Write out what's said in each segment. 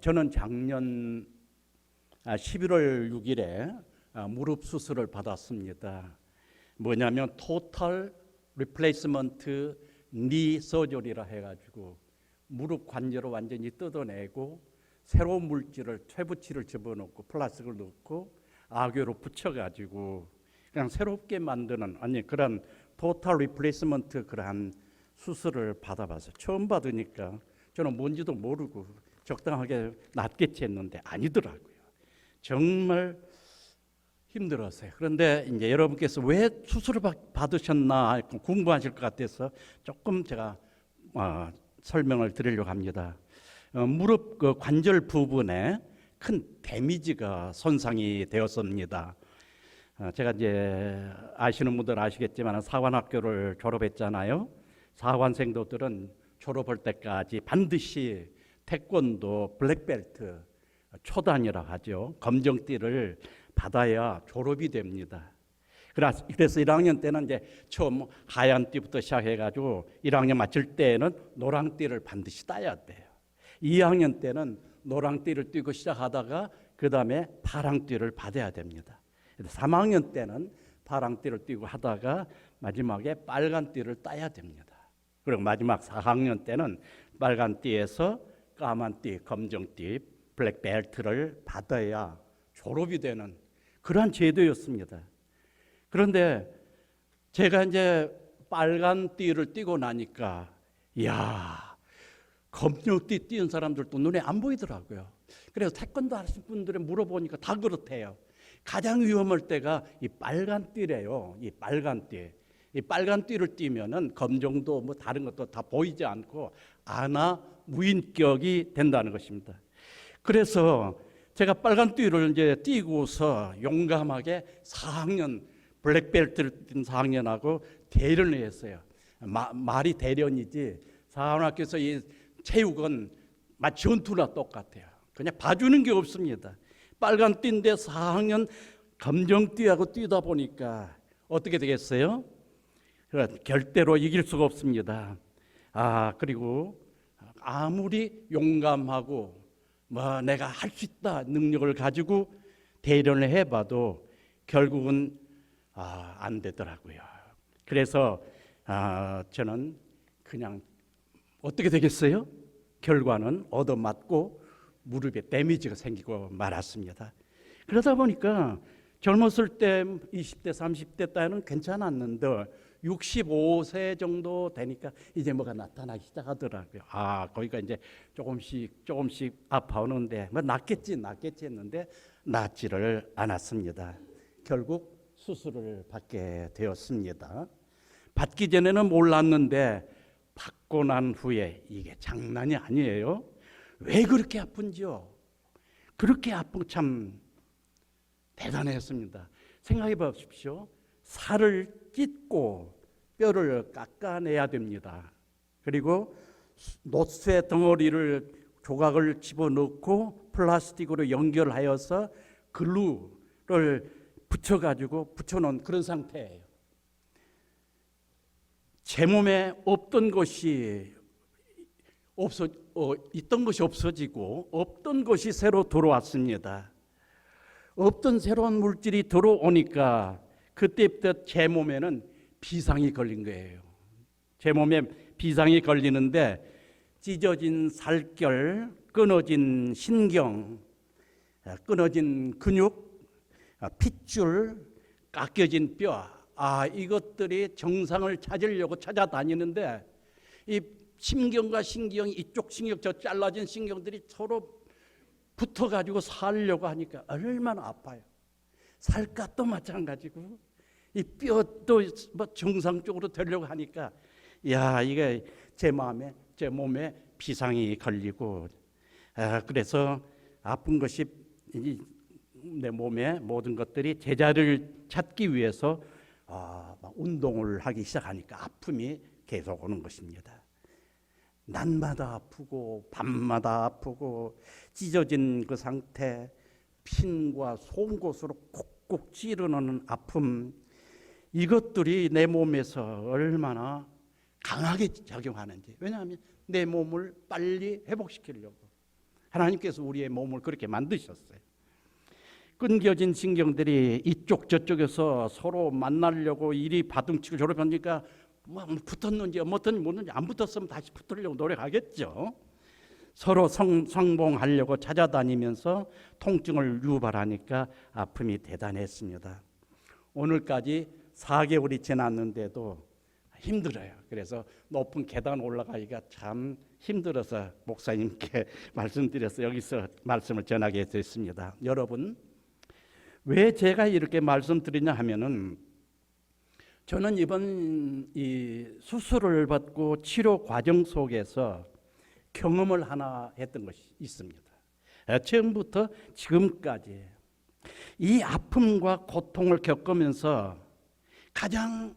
저는 작년 11월 6일에 무릎 수술을 받았습니다. 뭐냐면 토탈 리플레이스먼트 니 서저리라 해가지고 무릎 관절을 완전히 뜯어내고 새로운 물질을 퇴부치를 집어넣고 플라스틱을 넣고 악교로 붙여가지고 그냥 새롭게 만드는 그런 토탈 리플레이스먼트 그러한 수술을 받아봐서 처음 받으니까 저는 뭔지도 모르고 적당하게 낫겠지 했는데 아니더라고요. 정말 힘들었어요. 그런데 이제 여러분께서 왜 수술을 받으셨나 궁금하실 것 같아서 조금 제가 설명을 드리려고 합니다. 무릎 그 관절 부분에 큰 데미지가 손상이 되었습니다. 제가 이제 아시는 분들 아시겠지만 사관학교를 졸업했잖아요. 사관생도들은 졸업할 때까지 반드시 태권도 블랙벨트 초단이라고 하죠. 검정띠를 받아야 졸업이 됩니다. 그래서 1학년 때는 이제 처음 하얀 띠부터 시작해가지고 1학년 마칠 때는 노랑띠를 반드시 따야 돼요. 2학년 때는 노랑띠를 띠고 시작하다가 그 다음에 파랑띠를 받아야 됩니다. 3학년 때는 파랑띠를 띠고 하다가 마지막에 빨간띠를 따야 됩니다. 그리고 마지막 4학년 때는 빨간띠에서 까만띠, 검정띠, 블랙벨트를 받아야 졸업이 되는 그러한 제도였습니다. 그런데 제가 이제 빨간띠를 띠고 나니까 검정띠 띄는 사람들도 눈에 안 보이더라고요. 그래서 태권도 하시는 분들에 물어보니까 다 그렇대요. 가장 위험할 때가 이 빨간띠래요. 이 빨간띠. 이 빨간띠를 띠면은 검정도 뭐 다른 것도 다 보이지 않고 무인격이 된다는 것입니다. 그래서 제가 빨간띠를 이제 띠고서 용감하게 4학년 블랙벨트를 띈 4학년하고 대련을 했어요. 말이 대련이지 사관학교에서 이 체육은 마치 전투나 똑같아요. 그냥 봐주는 게 없습니다. 빨간띠인데 4학년 검정띠하고 뛰다 보니까 어떻게 되겠어요? 결대로 이길 수가 없습니다. 그리고 아무리 용감하고 내가 할 수 있다 능력을 가지고 대련을 해봐도 결국은 안 되더라고요. 그래서 저는 그냥 어떻게 되겠어요? 결과는 얻어맞고 무릎에 데미지가 생기고 말았습니다. 그러다 보니까 젊었을 때 20대 30대 때는 괜찮았는데 65세 정도 되니까 이제 뭐가 나타나기 시작하더라고요. 거기가 이제 조금씩 아파오는데 낫겠지 했는데 낫지를 않았습니다. 결국 수술을 받게 되었습니다. 받기 전에는 몰랐는데 받고 난 후에 이게 장난이 아니에요. 왜 그렇게 아픈지요? 그렇게 아픈 참 대단했습니다. 생각해 보십시오. 살을 찢고 뼈를 깎아내야 됩니다. 그리고 노쇠 덩어리를 조각을 집어넣고 플라스틱으로 연결하여서 글루를 붙여놓은 그런 상태예요. 제 몸에 없던 것이 있던 것이 없어지고 없던 것이 새로 들어왔습니다. 없던 새로운 물질이 들어오니까 그때부터 제 몸에는 비상이 걸린 거예요. 제 몸에 비상이 걸리는데 찢어진 살결, 끊어진 신경, 끊어진 근육, 핏줄, 깎여진 뼈, 이것들이 정상을 찾으려고 찾아다니는데 이 신경과 신경이 이쪽 신경 저 잘라진 신경들이 서로 붙어가지고 살려고 하니까 얼마나 아파요. 살갗도 마찬가지고 이 뼈도 정상적으로 되려고 하니까 이게 제 몸에 비상이 걸리고 그래서 아픈 것이 내 몸의 모든 것들이 제자리를 찾기 위해서 운동을 하기 시작하니까 아픔이 계속 오는 것입니다. 낮마다 아프고 밤마다 아프고 찢어진 그 상태, 핀과 송곳으로 콕콕 찌르는 아픔, 이것들이 내 몸에서 얼마나 강하게 작용하는지. 왜냐하면 내 몸을 빨리 회복시키려고 하나님께서 우리의 몸을 그렇게 만드셨어요. 끊겨진 신경들이 이쪽 저쪽에서 서로 만나려고 이리 바둥치고 저리 하니까 뭐 붙었는지 뭐든지 안 붙었으면 다시 붙으려고 노력하겠죠. 서로 상봉하려고 찾아다니면서 통증을 유발하니까 아픔이 대단했습니다. 오늘까지 4개월이 지났는데도 힘들어요. 그래서 높은 계단 올라가기가 참 힘들어서 목사님께 말씀드려서 여기서 말씀을 전하게 됐습니다. 여러분, 왜 제가 이렇게 말씀드리냐 하면은 저는 이번 이 수술을 받고 치료 과정 속에서 경험을 하나 했던 것이 있습니다. 처음부터 지금까지 이 아픔과 고통을 겪으면서 가장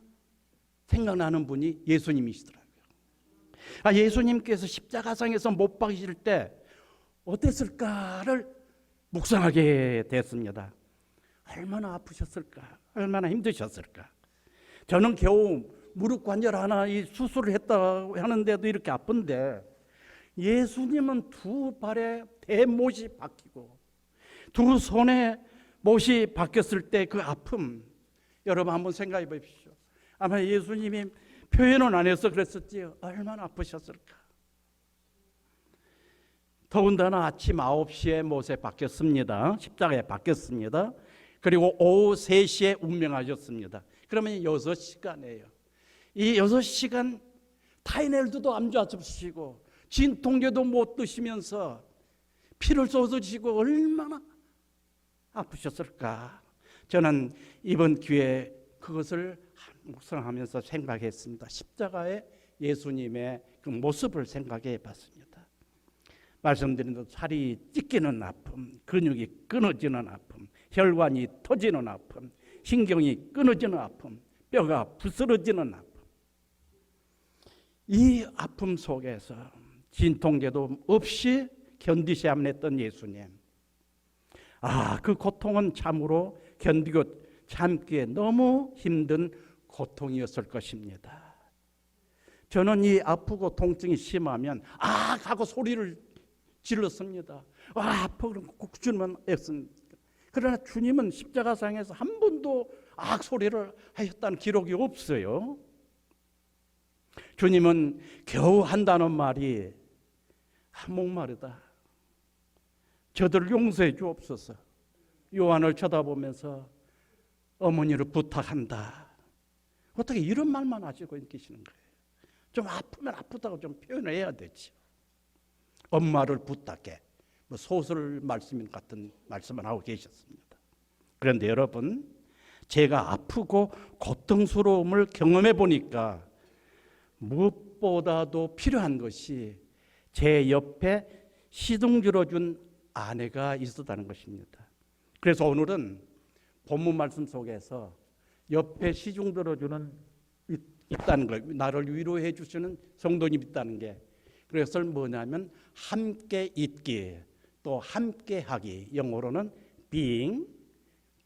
생각나는 분이 예수님이시더라고요. 예수님께서 십자가상에서 못 박이실 때 어땠을까를 묵상하게 됐습니다. 얼마나 아프셨을까? 얼마나 힘드셨을까? 저는 겨우 무릎 관절 하나 이 수술을 했다고 하는데도 이렇게 아픈데 예수님은 두 발에 대못이 박히고 두 손에 못이 박혔을 때 그 아픔, 여러분 한번 생각해 보십시오. 아마 예수님이 표현은 안 해서 그랬었지요. 얼마나 아프셨을까? 더군다나 아침 9시에 못에 박혔습니다. 십자가에 박혔습니다. 그리고 오후 3시에 운명하셨습니다. 그러면 6시간이에요. 이 6시간 타이넬도도 안 잡수시고 진통제도 못 드시면서 피를 쏟으시고 얼마나 아프셨을까? 저는 이번 기회에 그것을 묵상하면서 생각했습니다. 십자가의 예수님의 그 모습을 생각해 봤습니다. 말씀드린 대로 살이 찢기는 아픔, 근육이 끊어지는 아픔, 혈관이 터지는 아픔, 신경이 끊어지는 아픔, 뼈가 부스러지는 아픔. 이 아픔 속에서 진통제도 없이 견디셔야만 했던 예수님. 그 고통은 참으로 견디고 참기에 너무 힘든 고통이었을 것입니다. 저는 이 아프고 통증이 심하면 하고 소리를 질렀습니다. 아파 그럼 꼭 주님은 애쓴. 그러나 주님은 십자가상에서 한 번도 소리를 하셨다는 기록이 없어요. 주님은 겨우 한다는 말이 목마르다. 저들을 용서해 주옵소서. 요한을 쳐다보면서 어머니를 부탁한다. 어떻게 이런 말만 하시고 계시는 거예요? 좀 아프면 아프다고 좀 표현을 해야 되지. 엄마를 부탁해. 소설 말씀 같은 말씀을 하고 계셨습니다. 그런데 여러분, 제가 아프고 고통스러움을 경험해 보니까 무엇보다도 필요한 것이 제 옆에 시동 들어준 아내가 있었다는 것입니다. 그래서 오늘은 본문 말씀 속에서 옆에 시중 들어주는 있다는 거예요. 나를 위로해 주시는 성도님 있다는 게. 그래서 뭐냐면 함께 있기, 또 함께 하기. 영어로는 being,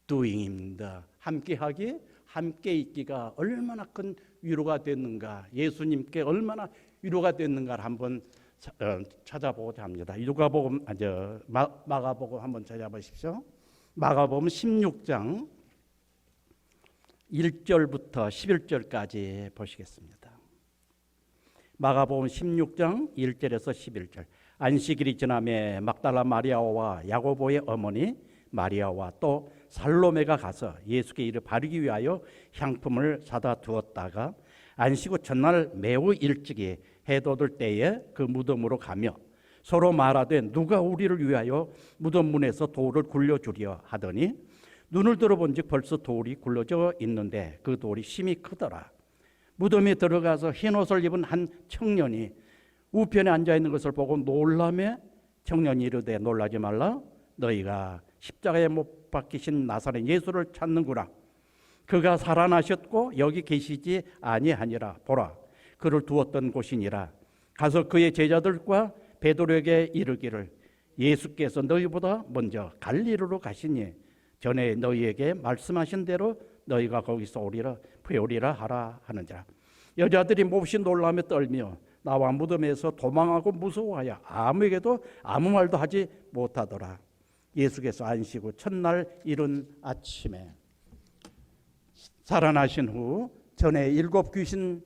doing입니다. 함께 하기, 함께 있기가 얼마나 큰 위로가 됐는가, 예수님께 얼마나 위로가 됐는가를 한번 찾아보고자 합니다. 마가복음 한번 찾아보십시오. 마가복음 16장 1절부터 11절까지 보시겠습니다. 마가복음 16장 1절에서 11절. 안식일이 지나매 막달라 마리아와 야고보의 어머니 마리아와 또 살로메가 가서 예수께 이를 바르기 위하여 향품을 사다 두었다가 안식 후 첫날 매우 일찍이 해 돋을 때에 그 무덤으로 가며 서로 말하되 누가 우리를 위하여 무덤 문에서 돌을 굴려주려 하더니 눈을 들어본즉 벌써 돌이 굴러져 있는데 그 돌이 심히 크더라. 무덤에 들어가서 흰옷을 입은 한 청년이 우편에 앉아있는 것을 보고 놀라매 청년이 이르되 놀라지 말라. 너희가 십자가에 못 박히신 나사렛 예수를 찾는구나. 그가 살아나셨고 여기 계시지 아니하니라. 보라, 그를 두었던 곳이니라. 가서 그의 제자들과 베드로에게 이르기를 예수께서 너희보다 먼저 갈릴리로 가시니 전에 너희에게 말씀하신 대로 너희가 거기서 오리라 하라 하는지라. 여자들이 몹시 놀라며 떨며 나와 무덤에서 도망하고 무서워하여 아무에게도 아무 말도 하지 못하더라. 예수께서 안식후 첫날 이른 아침에 살아나신 후 전에 7 귀신을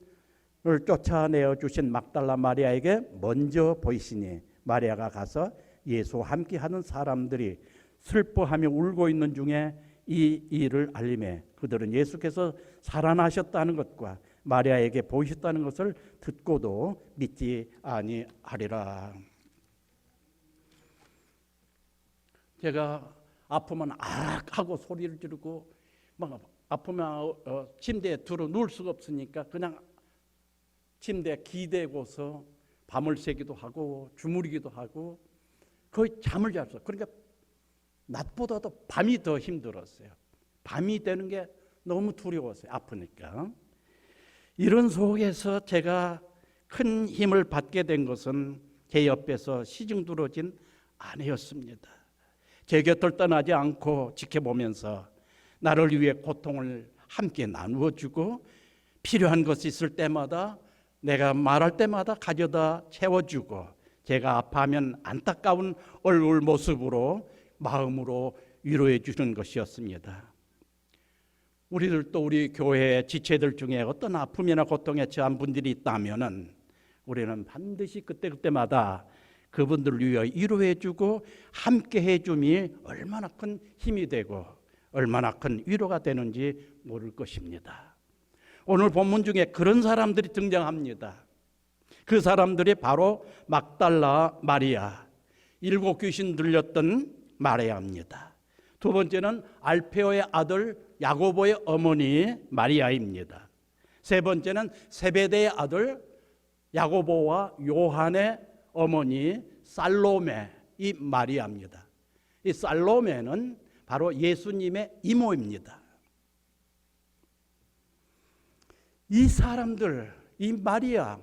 쫓아내어 주신 막달라 마리아에게 먼저 보이시니 마리아가 가서 예수와 함께하는 사람들이 슬퍼하며 울고 있는 중에 이 일을 알림해 그들은 예수께서 살아나셨다는 것과 마리아에게 보이셨다는 것을 듣고도 믿지 아니하리라. 제가 아프면 악 하고 소리를 지르고 막 아프면 침대에 들어 누울 수가 없으니까 그냥 침대에 기대고서 밤을 새기도 하고 주무르기도 하고 거의 잠을 잤어요. 그러니까 낮보다도 밤이 더 힘들었어요. 밤이 되는 게 너무 두려웠어요. 아프니까. 이런 속에서 제가 큰 힘을 받게 된 것은 제 옆에서 시중들어진 아내였습니다. 제 곁을 떠나지 않고 지켜보면서 나를 위해 고통을 함께 나누어주고 필요한 것이 있을 때마다 내가 말할 때마다 가져다 채워주고 제가 아파하면 안타까운 얼굴 모습으로 마음으로 위로해 주는 것이었습니다. 우리들도 우리 교회 지체들 중에 어떤 아픔이나 고통에 처한 분들이 있다면은 우리는 반드시 그때마다 그분들을 위하여 위로해 주고 함께 해 줌이 얼마나 큰 힘이 되고 얼마나 큰 위로가 되는지 모를 것입니다. 오늘 본문 중에 그런 사람들이 등장합니다. 그 사람들이 바로 막달라 마리아, 7 귀신 들렸던 마리아입니다. 두 번째는 알페오의 아들 야고보의 어머니 마리아입니다. 세 번째는 세베대의 아들 야고보와 요한의 어머니 살로메, 이 마리아입니다. 이 살로메는 바로 예수님의 이모입니다. 이 사람들, 이 마리아,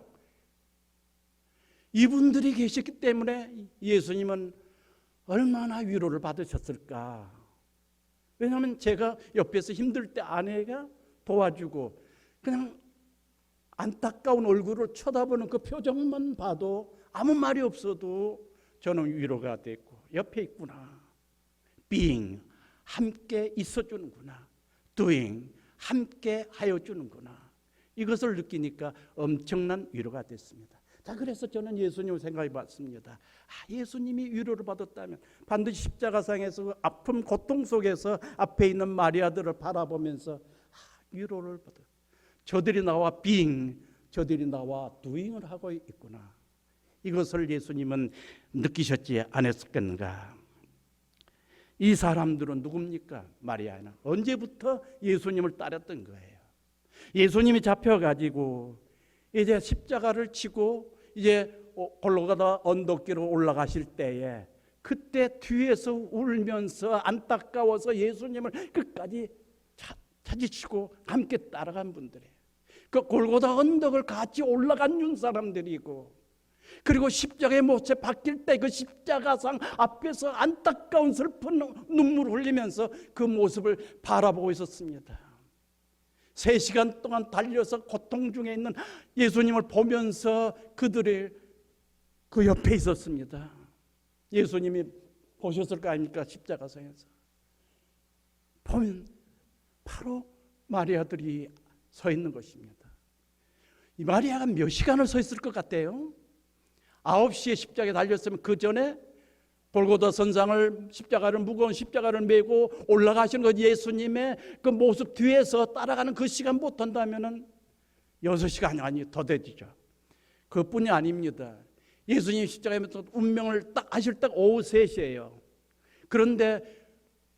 이분들이 계셨기 때문에 예수님은 얼마나 위로를 받으셨을까. 왜냐하면 제가 옆에서 힘들 때 아내가 도와주고 그냥 안타까운 얼굴을 쳐다보는 그 표정만 봐도 아무 말이 없어도 저는 위로가 됐고 옆에 있구나. being, 함께 있어주는구나. doing, 함께 하여주는구나. 이것을 느끼니까 엄청난 위로가 됐습니다. 자, 그래서 저는 예수님을 생각해 봤습니다. 예수님이 위로를 받았다면 반드시 십자가상에서 아픔 고통 속에서 앞에 있는 마리아들을 바라보면서 위로를 받아. 저들이 나와 being, 저들이 나와 doing을 하고 있구나. 이것을 예수님은 느끼셨지 않았겠는가. 이 사람들은 누굽니까? 마리아는 언제부터 예수님을 따랐던 거예요. 예수님이 잡혀가지고 이제 십자가를 치고 이제 골고다 언덕길로 올라가실 때에 그때 뒤에서 울면서 안타까워서 예수님을 끝까지 찾으시고 함께 따라간 분들이에요. 그 골고다 언덕을 같이 올라간 사람들이고 그리고 십자가의 못에 박힐 때 그 십자가상 앞에서 안타까운 슬픈 눈물을 흘리면서 그 모습을 바라보고 있었습니다. 3시간 동안 달려서 고통 중에 있는 예수님을 보면서 그들의 그 옆에 있었습니다. 예수님이 보셨을 거 아닙니까? 십자가상에서 보면 바로 마리아들이 서 있는 것입니다. 이 마리아가 몇 시간을 서 있을 것 같아요? 9시에 십자가에 달렸으면 그 전에 골고다 선상을 십자가를 무거운 십자가를 메고 올라가시는 것 예수님의 그 모습 뒤에서 따라가는 그 시간 못한다면은 6시간이 아니 더 되죠. 그뿐이 아닙니다. 예수님 십자가에서 운명을 딱 하실 때 오후 3시예요. 그런데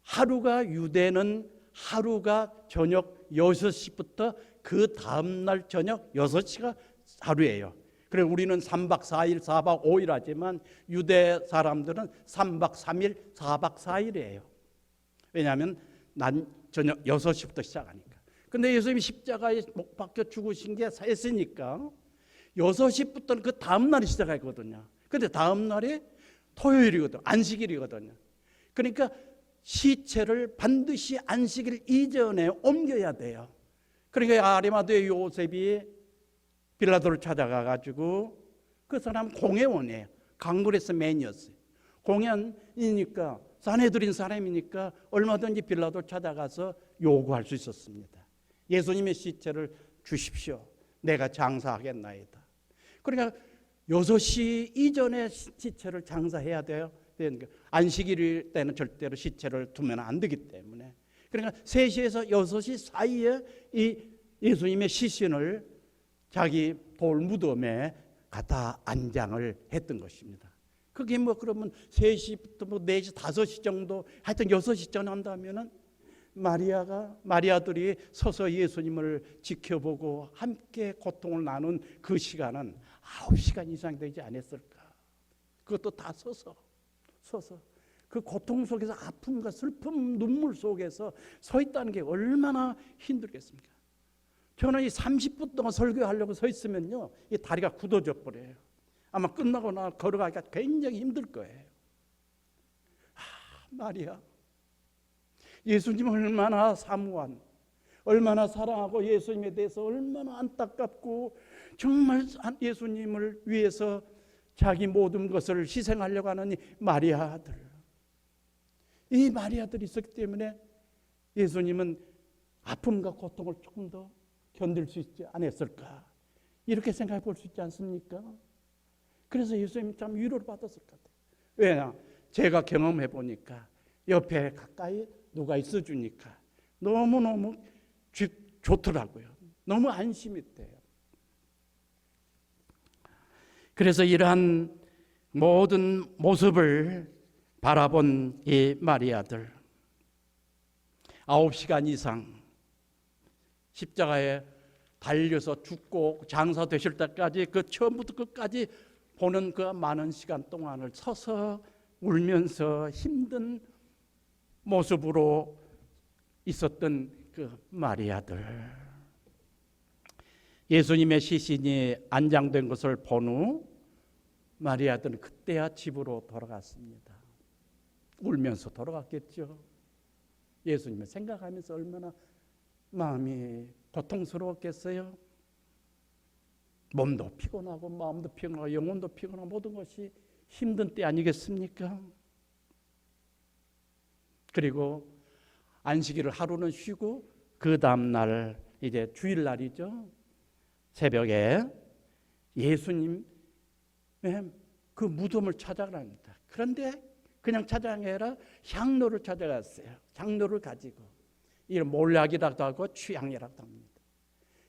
하루가 유대는 하루가 저녁 6시부터 그 다음날 저녁 6시가 하루예요. 그래 우리는 3박 4일, 4박 5일 하지만 유대 사람들은 3박 3일, 4박 4일이에요. 왜냐하면 저녁 6시부터 시작하니까. 근데 예수님이 십자가에 못 박혀 죽으신 게 했으니까 6시부터는 그 다음 날이 시작하거든요. 근데 다음 날이 토요일이거든요. 안식일이거든요. 그러니까 시체를 반드시 안식일 이전에 옮겨야 돼요. 그러니까 아리마다의 요셉이 빌라도를 찾아가 가지고 그 사람 공회원이에요. 강그레스 맨이었어요. 공회원이니까 사내들인 사람이니까 얼마든지 빌라도 찾아가서 요구할 수 있었습니다. 예수님의 시체를 주십시오. 내가 장사하겠나이다. 그러니까 6시 이전에 시체를 장사해야 돼요. 안식일 때는 절대로 시체를 두면 안 되기 때문에. 그러니까 3시에서 6시 사이에 이 예수님의 시신을 자기 돌 무덤에 갖다 안장을 했던 것입니다. 그게 뭐 그러면 3시부터 뭐 4시, 5시 정도, 하여튼 6시 전 한다면은 마리아들이 서서 예수님을 지켜보고 함께 고통을 나눈 그 시간은 9시간 이상 되지 않았을까? 그것도 다 서서 그 고통 속에서 아픔과 슬픔, 눈물 속에서 서 있다는 게 얼마나 힘들겠습니까? 저는 이 30분 동안 설교하려고 서 있으면요, 이 다리가 굳어져 버려요. 아마 끝나고 나 걸어가기가 굉장히 힘들 거예요. 마리아, 예수님 얼마나 사모한, 얼마나 사랑하고 예수님에 대해서 얼마나 안타깝고 정말 예수님을 위해서 자기 모든 것을 희생하려고 하는 이 마리아들. 이 마리아들이 있었기 때문에 예수님은 아픔과 고통을 조금 더 견딜 수 있지 않았을까? 이렇게 생각해 볼 수 있지 않습니까? 그래서 예수님이 참 위로를 받았을 것 같아요. 왜냐? 제가 경험해 보니까 옆에 가까이 누가 있어 주니까 너무너무 좋더라고요. 너무 안심이 돼요. 그래서 이러한 모든 모습을 바라본 이 마리아들, 9시간 이상 십자가에 달려서 죽고 장사되실 때까지 그 처음부터 끝까지 보는 그 많은 시간 동안을 서서 울면서 힘든 모습으로 있었던 그 마리아들. 예수님의 시신이 안장된 것을 본 후 마리아들은 그때야 집으로 돌아갔습니다. 울면서 돌아갔겠죠. 예수님을 생각하면서 얼마나 마음이 고통스러웠겠어요. 몸도 피곤하고 마음도 피곤하고 영혼도 피곤하고 모든 것이 힘든 때 아니겠습니까? 그리고 안식일을 하루는 쉬고 그 다음날 이제 주일날이죠. 새벽에 예수님 그 무덤을 찾아갑니다. 그런데 그냥 찾아간 게 아니라 향로를 찾아갔어요. 향로를 가지고 이런 몰약이라고 하고 취향이라고 합니다.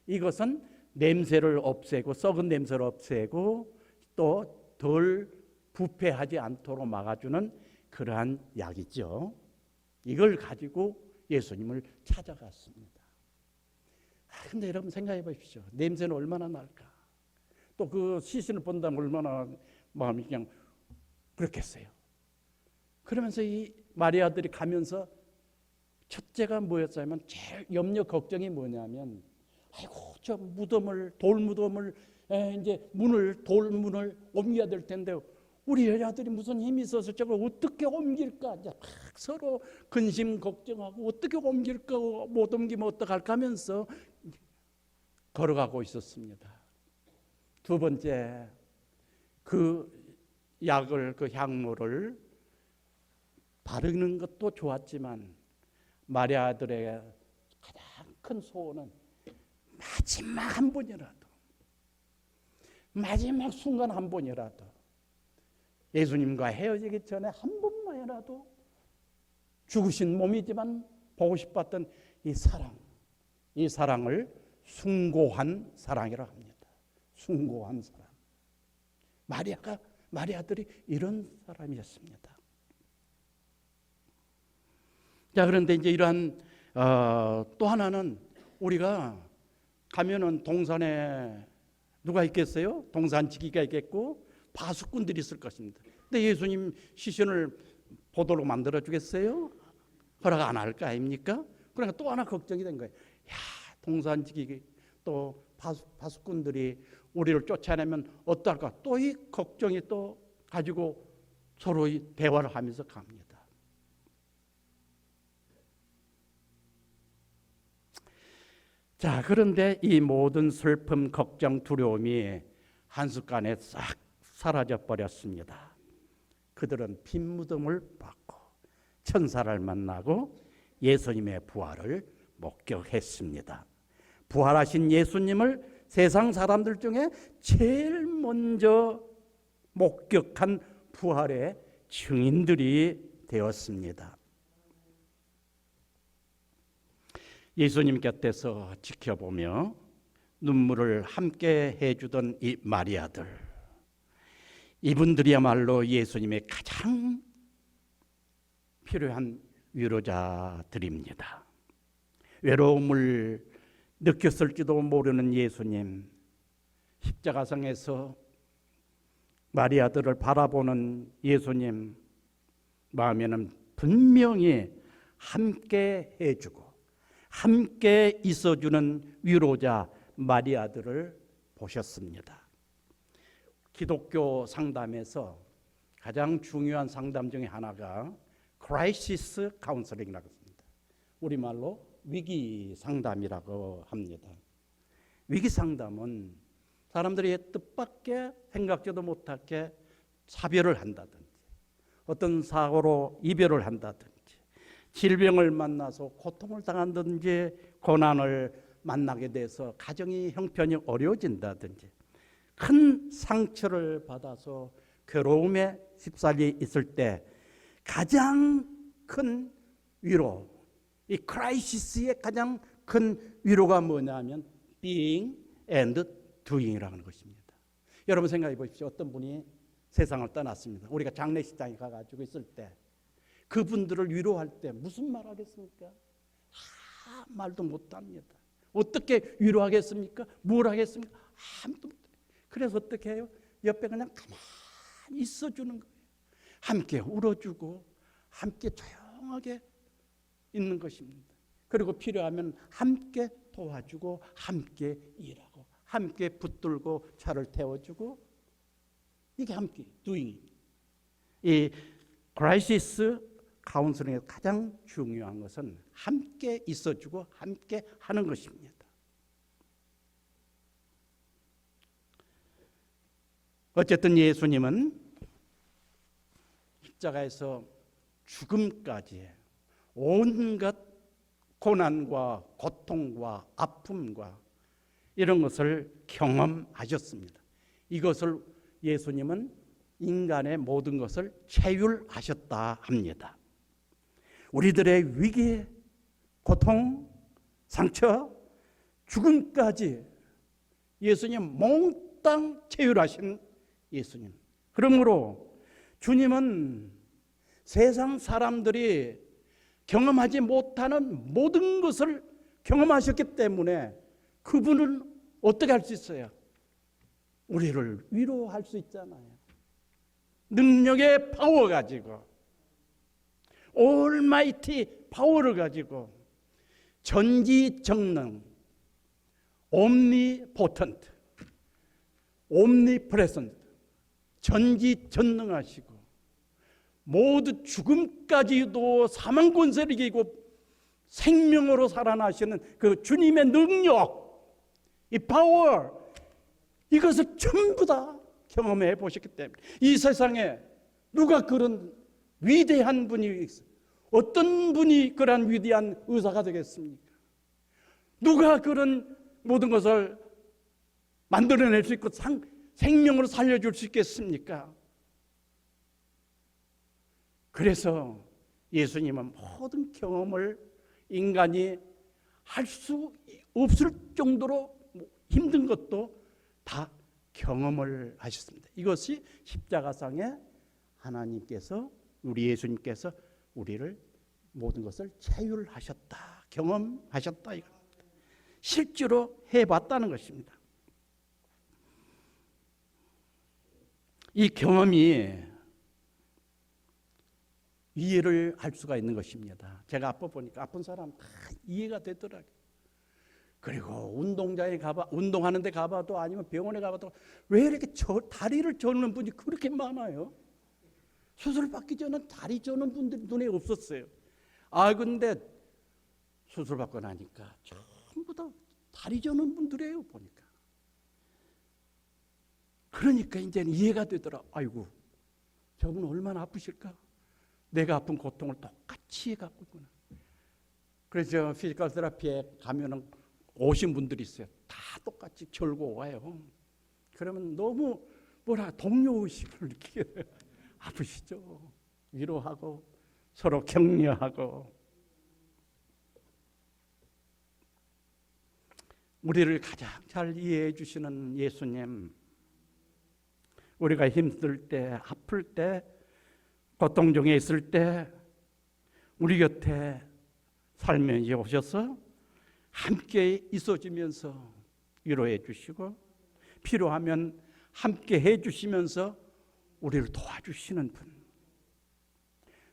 이것은 냄새를 없애고 썩은 냄새를 없애고 또 덜 부패하지 않도록 막아주는 그러한 약이죠. 이걸 가지고 예수님을 찾아갔습니다. 근데 여러분 생각해 보십시오. 냄새는 얼마나 날까? 또 그 시신을 본다면 얼마나 마음이 그냥 그렇겠어요. 그러면서 이 마리아들이 가면서 첫째가 뭐였냐면 제일 염려 걱정이 뭐냐면 아이고 저 무덤을 돌무덤을 이제 돌문을 옮겨야 될 텐데 우리 여자들이 무슨 힘이 있어서 저걸 어떻게 옮길까 이제 막 서로 근심 걱정하고 어떻게 옮길까 못 옮기면 어떡할까 하면서 걸어가고 있었습니다. 두 번째 그 약을 그 향로를 바르는 것도 좋았지만 마리아들의 가장 큰 소원은 마지막 한 번이라도 마지막 순간 한 번이라도 예수님과 헤어지기 전에 한 번만이라도 죽으신 몸이지만 보고 싶었던 이 사랑을 숭고한 사랑이라고 합니다. 숭고한 사랑. 마리아들이 이런 사람이었습니다. 자, 그런데 이제 이러한 또 하나는 우리가 가면은 동산에 누가 있겠어요? 동산지기가 있겠고 파수꾼들이 있을 것입니다. 근데 예수님 시신을 보도록 만들어 주겠어요? 허락 안 할 거 아닙니까? 그러니까 또 하나 걱정이 된 거예요. 야, 동산지기 또 파수꾼들이 우리를 쫓아내면 어떨까? 또 이 걱정이 또 가지고 서로 대화를 하면서 갑니다. 자, 그런데 이 모든 슬픔, 걱정, 두려움이 한순간에 싹 사라져 버렸습니다. 그들은 빈 무덤을 받고 천사를 만나고 예수님의 부활을 목격했습니다. 부활하신 예수님을 세상 사람들 중에 제일 먼저 목격한 부활의 증인들이 되었습니다. 예수님 곁에서 지켜보며 눈물을 함께 해주던 이 마리아들, 이분들이야말로 예수님의 가장 필요한 위로자들입니다. 외로움을 느꼈을지도 모르는 예수님, 십자가상에서 마리아들을 바라보는 예수님 마음에는 분명히 함께 해주고 함께 있어주는 위로자 마리아들을 보셨습니다. 기독교 상담에서 가장 중요한 상담 중에 하나가 크라이시스 카운슬링이라고 합니다. 우리말로 위기 상담이라고 합니다. 위기 상담은 사람들이 뜻밖의 생각지도 못하게 사별을 한다든지 어떤 사고로 이별을 한다든지 질병을 만나서 고통을 당한다든지 고난을 만나게 돼서 가정이 형편이 어려워진다든지 큰 상처를 받아서 괴로움에 휩싸려 있을 때 가장 큰 위로, 이 크라이시스의 가장 큰 위로가 뭐냐면 being and doing이라는 것입니다. 여러분 생각해 보십시오. 어떤 분이 세상을 떠났습니다. 우리가 장례식장에 가가지고 있을 때 그분들을 위로할 때 무슨 말 하겠습니까? 말도 못합니다. 어떻게 위로하겠습니까? 뭘 하겠습니까? 아무도 못해요. 그래서 어떻게 해요? 옆에 그냥 가만히 있어주는 거예요. 함께 울어주고 함께 조용하게 있는 것입니다. 그리고 필요하면 함께 도와주고 함께 일하고 함께 붙들고 차를 태워주고 이게 함께 doing입니다. 이 크라이시스 카운슬링에서 가장 중요한 것은 함께 있어주고 함께 하는 것입니다. 어쨌든 예수님은 십자가에서 죽음까지 온갖 고난과 고통과 아픔과 이런 것을 경험하셨습니다. 이것을 예수님은 인간의 모든 것을 체휼하셨다 합니다. 우리들의 위기, 고통, 상처, 죽음까지 예수님 몽땅 체휼하신 예수님. 그러므로 주님은 세상 사람들이 경험하지 못하는 모든 것을 경험하셨기 때문에 그분은 어떻게 할 수 있어요? 우리를 위로할 수 있잖아요. 능력의 파워 가지고 올마이티 파워를 가지고 전지전능 옴니포턴트 옴니프레센트 전지전능하시고 모두 죽음까지도 사망 권세를 이기고 생명으로 살아나시는 그 주님의 능력, 이 파워, 이것을 전부 다 경험해 보셨기 때문에 이 세상에 누가 그런 위대한 분이 있어요? 어떤 분이 그러한 위대한 의사가 되겠습니까? 누가 그런 모든 것을 만들어낼 수 있고 생명으로 살려줄 수 있겠습니까? 그래서 예수님은 모든 경험을 인간이 할 수 없을 정도로 힘든 것도 다 경험을 하셨습니다. 이것이 십자가상에 하나님께서 우리 예수님께서 우리를 모든 것을 체휼하셨다, 경험하셨다 이겁니다. 실제로 해봤다는 것입니다. 이 경험이 이해를 할 수가 있는 것입니다. 제가 아파 보니까 아픈 사람 다 이해가 되더라고요. 그리고 운동장에 가봐, 운동하는 데 가봐도 아니면 병원에 가봐도 왜 이렇게 다리를 저는 분이 그렇게 많아요? 수술 받기 전에 다리 저는 분들이 눈에 없었어요. 근데 수술 받고 나니까 전부 다 다리 저는 분들이에요, 보니까. 그러니까 이제는 이해가 되더라. 아이고, 저분 얼마나 아프실까? 내가 아픈 고통을 똑같이 갖고 있구나. 그래서 피지컬 테라피에 가면은 오신 분들이 있어요. 다 똑같이 결고 와요. 그러면 너무 동료의식을 느끼게 돼요. 아프시죠? 위로하고 서로 격려하고. 우리를 가장 잘 이해해 주시는 예수님, 우리가 힘들 때, 아플 때, 고통 중에 있을 때 우리 곁에 살면서 오셔서 함께 있어주면서 위로해 주시고, 필요하면 함께 해 주시면서 우리를 도와주시는 분,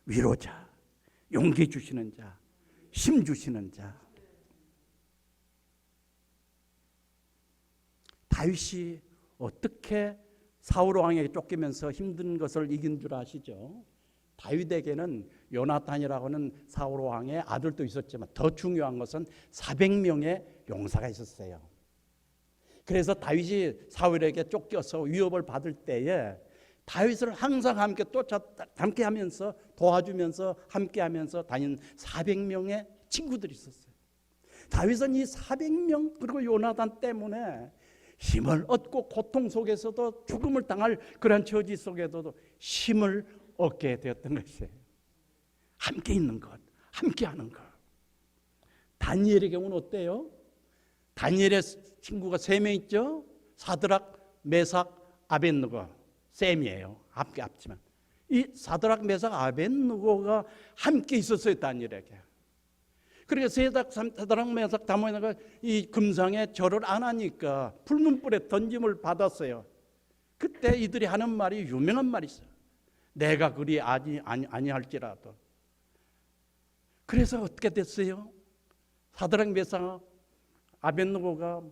위로자, 용기 주시는 자, 힘 주시는 자. 다윗이 어떻게 사울 왕에게 쫓기면서 힘든 것을 이긴 줄 아시죠? 다윗에게는 요나탄이라고 하는 사울 왕의 아들도 있었지만 더 중요한 것은 400명의 용사가 있었어요. 그래서 다윗이 사울에게 쫓겨서 위협을 받을 때에 다윗을 항상 함께 하면서 도와주면서 함께 하면서 다닌 400명의 친구들이 있었어요. 다윗은 이 400명 그리고 요나단 때문에 힘을 얻고 고통 속에서도 죽음을 당할 그런 처지 속에서도 힘을 얻게 되었던 것이에요. 함께 있는 것, 함께 하는 것. 다니엘의 경우는 어때요? 다니엘의 친구가 3명 있죠? 사드락, 메삭, 아벳느고. 셈이에요. 함께 합치면. 이 사드락, 메삭, 아벳느고가 함께 있었어요, 다니엘에게. 그러니까 사드락, 메삭, 다니엘가 이 금상에 절을 안 하니까 불문불에 던짐을 받았어요. 그때 이들이 하는 말이 유명한 말이 있어요. 내가 그리 아니할지라도. 그래서 어떻게 됐어요? 사드락, 메삭, 아벳느고가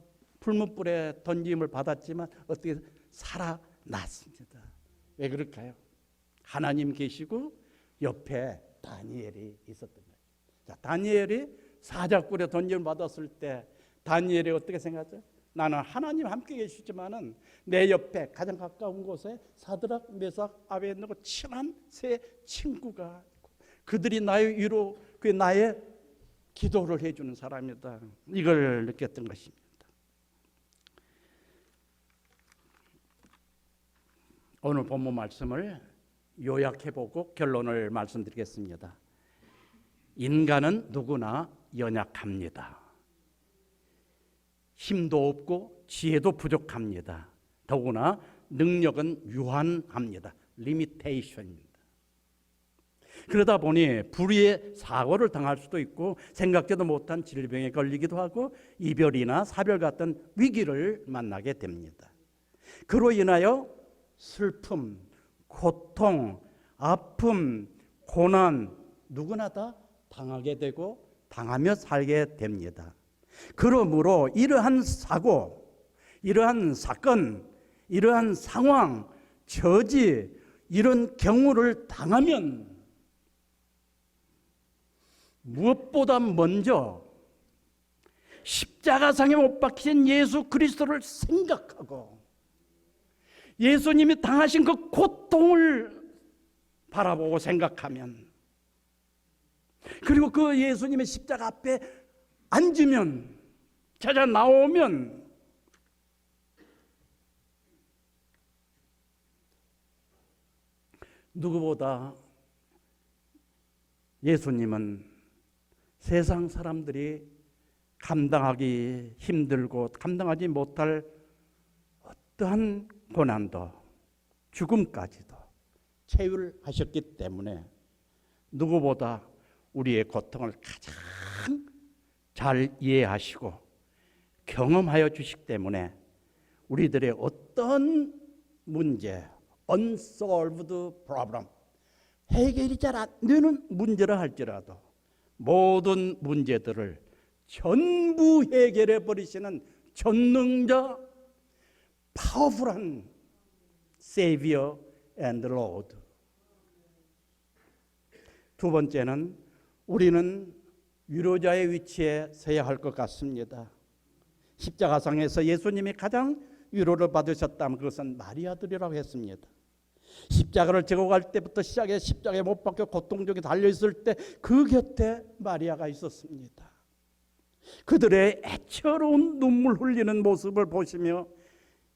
불문불에 던짐을 받았지만 어떻게 살아났습니다. 왜 그럴까요? 하나님 계시고 옆에 다니엘이 있었던 거예요. 자, 다니엘이 사자굴에 던짐을 받았을 때 다니엘이 어떻게 생각하죠? 나는 하나님 함께 계시지만은 내 옆에 가장 가까운 곳에 사드락, 메삭, 아벳느고 친한 세 친구가 있고 그들이 나의 위로, 그 나의 기도를 해주는 사람이다. 이걸 느꼈던 것입니다. 오늘 본문 말씀을 요약해보고 결론을 말씀드리겠습니다. 인간은 누구나 연약합니다. 힘도 없고 지혜도 부족합니다. 더구나 능력은 유한합니다. 리미테이션입니다. 그러다 보니 불의의 사고를 당할 수도 있고 생각지도 못한 질병에 걸리기도 하고 이별이나 사별 같은 위기를 만나게 됩니다. 그로 인하여 슬픔, 고통, 아픔, 고난 누구나 다 당하게 되고 당하며 살게 됩니다. 그러므로 이러한 사고, 이러한 사건, 이러한 상황, 처지, 이런 경우를 당하면 무엇보다 먼저 십자가상에 못 박힌 예수 그리스도를 생각하고 예수님이 당하신 그 고통을 바라보고 생각하면, 그리고 그 예수님의 십자가 앞에 앉으면, 찾아 나오면 누구보다 예수님은 세상 사람들이 감당하기 힘들고 감당하지 못할 어떠한 고난도 죽음까지도 체휼하셨기 때문에 누구보다 우리의 고통을 가장 잘 이해하시고 경험하여 주시기 때문에 우리들의 어떤 문제, unsolved problem, 해결이 잘 안 되는 문제라 할지라도 모든 문제들을 전부 해결해 버리시는 전능자, 파워풀한 Savior and Lord. 두 번째는 우리는 위로자의 위치에 서야 할 것 같습니다. 십자가상에서 예수님이 가장 위로를 받으셨다면 그것은 마리아들이라고 했습니다. 십자가를 지고 갈 때부터 시작해 십자가에 못 박혀 고통적에 달려있을 때 그 곁에 마리아가 있었습니다. 그들의 애처로운 눈물 흘리는 모습을 보시며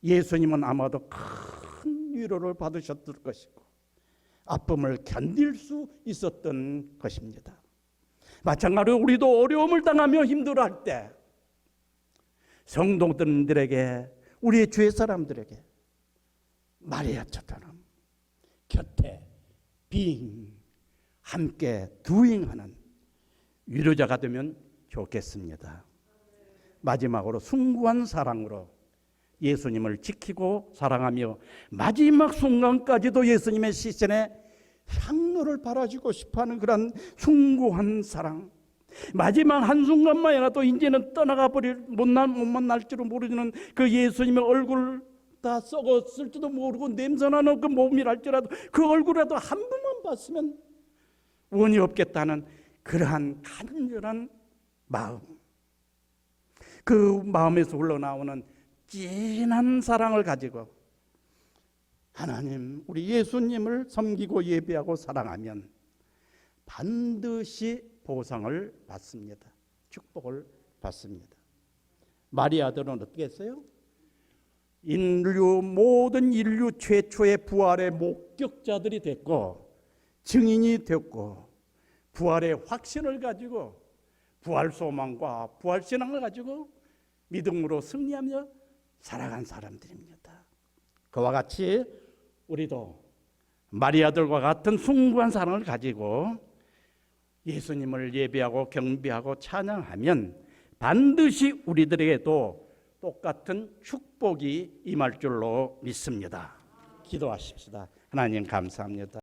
예수님은 아마도 큰 위로를 받으셨을 것이고 아픔을 견딜 수 있었던 것입니다. 마찬가지로 우리도 어려움을 당하며 힘들어할 때 성도들에게, 우리의 주위 사람들에게 마리아처럼 곁에 함께 두잉하는 위로자가 되면 좋겠습니다. 마지막으로 숭고한 사랑으로 예수님을 지키고 사랑하며 마지막 순간까지도 예수님의 시선에 향로를 바라주고 싶어하는 그런 숭고한 사랑, 마지막 한순간만이라도 이제는 떠나가 버릴 못 만날지도 모르는 그 예수님의 얼굴 다 썩었을지도 모르고 냄새나는 그 몸이랄지라도 그 얼굴이라도 한 번만 봤으면 원이 없겠다는 그러한 간절한 마음, 그 마음에서 흘러나오는 진한 사랑을 가지고 하나님, 우리 예수님을 섬기고 예배하고 사랑하면 반드시 보상을 받습니다. 축복을 받습니다. 마리아들은 어떻게 했어요? 모든 인류 최초의 부활의 목격자들이 됐고 증인이 됐고 부활의 확신을 가지고 부활 소망과 부활 신앙을 가지고 믿음으로 승리하며 살아간 사람들입니다. 그와 같이 우리도 마리아들과 같은 숭고한 사랑을 가지고 예수님을 예배하고 경배하고 찬양하면 반드시 우리들에게도 똑같은 축복이 임할 줄로 믿습니다. 기도하십시다. 하나님 감사합니다.